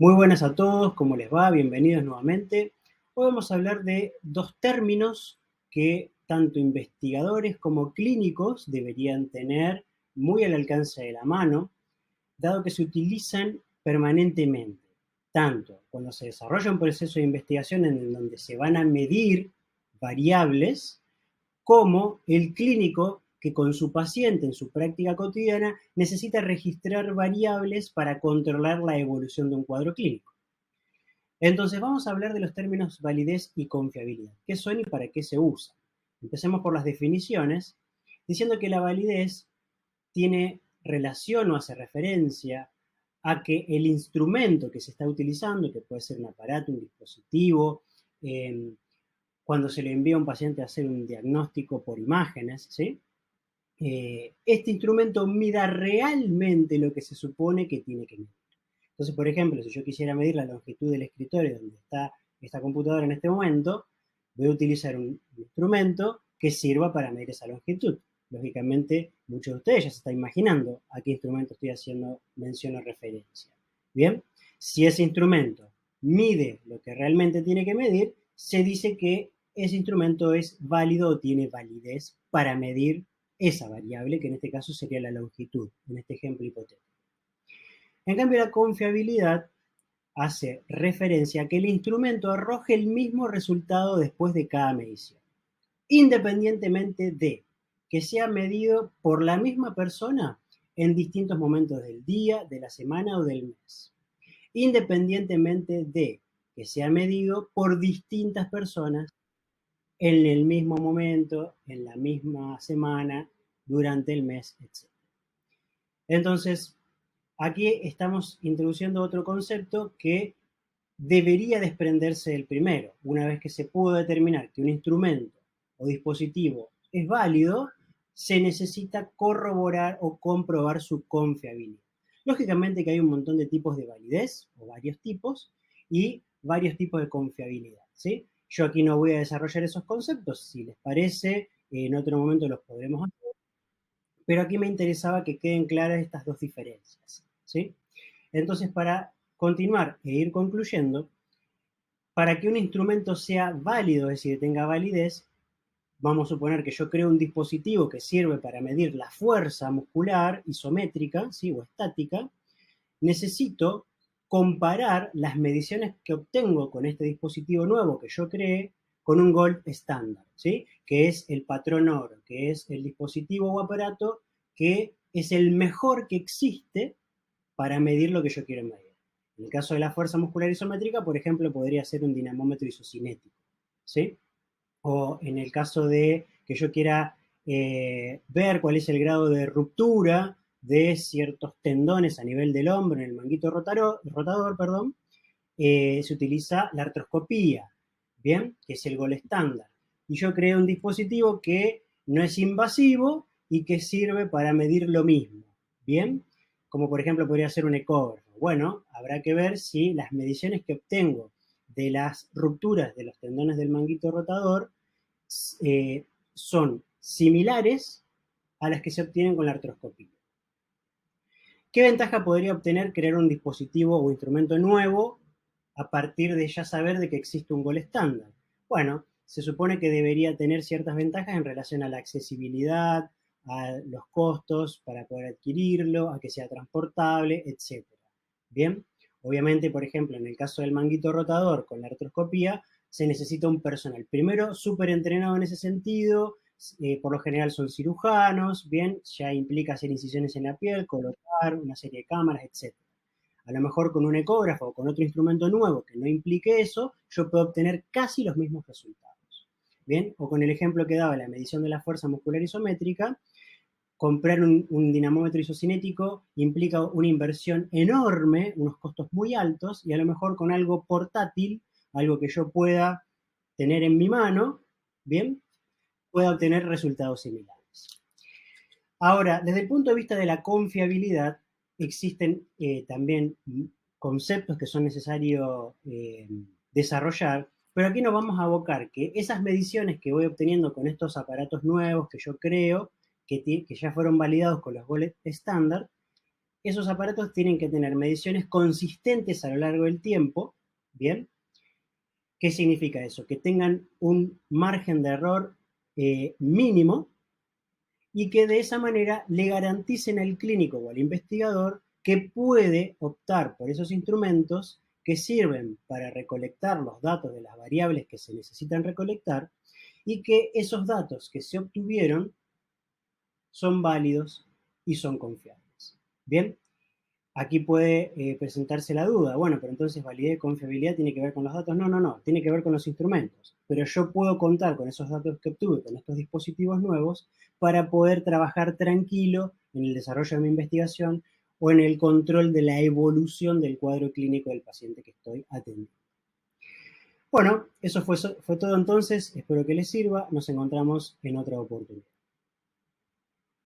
Muy buenas a todos, ¿cómo les va? Bienvenidos nuevamente. Hoy vamos a hablar de dos términos que tanto investigadores como clínicos deberían tener muy al alcance de la mano, dado que se utilizan permanentemente, tanto cuando se desarrolla un proceso de investigación en donde se van a medir variables, como el clínico que con su paciente en su práctica cotidiana necesita registrar variables para controlar la evolución de un cuadro clínico. Entonces vamos a hablar de los términos validez y confiabilidad. ¿Qué son y para qué se usan? Empecemos por las definiciones, diciendo que la validez tiene relación o hace referencia a que el instrumento que se está utilizando, que puede ser un aparato, un dispositivo, eh, cuando se le envía a un paciente a hacer un diagnóstico por imágenes, ¿sí? Este instrumento mida realmente lo que se supone que tiene que medir. Entonces, por ejemplo, si yo quisiera medir la longitud del escritorio donde está esta computadora en este momento, voy a utilizar un instrumento que sirva para medir esa longitud. Lógicamente, muchos de ustedes ya se están imaginando a qué instrumento estoy haciendo mención o referencia. Bien, si ese instrumento mide lo que realmente tiene que medir, se dice que ese instrumento es válido o tiene validez para medir esa variable, que en este caso sería la longitud, en este ejemplo hipotético. En cambio, la confiabilidad hace referencia a que el instrumento arroje el mismo resultado después de cada medición, independientemente de que sea medido por la misma persona en distintos momentos del día, de la semana o del mes, independientemente de que sea medido por distintas personas en el mismo momento, en la misma semana, durante el mes, etc. Entonces, aquí estamos introduciendo otro concepto que debería desprenderse del primero. Una vez que se pudo determinar que un instrumento o dispositivo es válido, se necesita corroborar o comprobar su confiabilidad. Lógicamente que hay un montón de tipos de validez, o varios tipos, y varios tipos de confiabilidad, ¿sí? Yo aquí no voy a desarrollar esos conceptos, si les parece, en otro momento los podremos hacer, pero aquí me interesaba que queden claras estas dos diferencias, ¿sí? Entonces, para continuar e ir concluyendo, para que un instrumento sea válido, es decir, tenga validez, vamos a suponer que yo creo un dispositivo que sirve para medir la fuerza muscular isométrica, ¿sí? O estática, necesito comparar las mediciones que obtengo con este dispositivo nuevo que yo creé con un gold estándar, ¿sí? Que es el patrón oro, que es el dispositivo o aparato que es el mejor que existe para medir lo que yo quiero medir. En el caso de la fuerza muscular isométrica, por ejemplo, podría ser un dinamómetro isocinético, ¿sí? O en el caso de que yo quiera ver cuál es el grado de ruptura de ciertos tendones a nivel del hombro en el manguito rotador, perdón, se utiliza la artroscopía, ¿bien? Que es el gol estándar. Y yo creo un dispositivo que no es invasivo y que sirve para medir lo mismo, ¿bien? Como por ejemplo podría ser un ecógrafo. Bueno, habrá que ver si las mediciones que obtengo de las rupturas de los tendones del manguito rotador son similares a las que se obtienen con la artroscopía. ¿Qué ventaja podría obtener crear un dispositivo o instrumento nuevo a partir de ya saber de que existe un gol estándar? Bueno, se supone que debería tener ciertas ventajas en relación a la accesibilidad, a los costos para poder adquirirlo, a que sea transportable, etc. Bien, obviamente, por ejemplo, en el caso del manguito rotador con la artroscopía, se necesita un personal, primero súper entrenado en ese sentido, por lo general son cirujanos, bien, ya implica hacer incisiones en la piel, colocar una serie de cámaras, etc. A lo mejor con un ecógrafo o con otro instrumento nuevo que no implique eso, yo puedo obtener casi los mismos resultados. Bien, o con el ejemplo que daba la medición de la fuerza muscular isométrica, comprar un dinamómetro isocinético implica una inversión enorme, unos costos muy altos, y a lo mejor con algo portátil, algo que yo pueda tener en mi mano, bien, pueda obtener resultados similares. Ahora, desde el punto de vista de la confiabilidad, existen también conceptos que son necesarios desarrollar, pero aquí nos vamos a abocar que esas mediciones que voy obteniendo con estos aparatos nuevos que yo creo, que ya fueron validados con los goles estándar, esos aparatos tienen que tener mediciones consistentes a lo largo del tiempo, ¿bien? ¿Qué significa eso? Que tengan un margen de error mínimo y que de esa manera le garanticen al clínico o al investigador que puede optar por esos instrumentos que sirven para recolectar los datos de las variables que se necesitan recolectar y que esos datos que se obtuvieron son válidos y son confiables. Bien, aquí puede presentarse la duda, bueno, pero entonces validez y confiabilidad tiene que ver con los datos. No, no, no, tiene que ver con los instrumentos. Pero yo puedo contar con esos datos que obtuve, con estos dispositivos nuevos, para poder trabajar tranquilo en el desarrollo de mi investigación o en el control de la evolución del cuadro clínico del paciente que estoy atendiendo. Bueno, eso fue todo entonces, espero que les sirva, nos encontramos en otra oportunidad.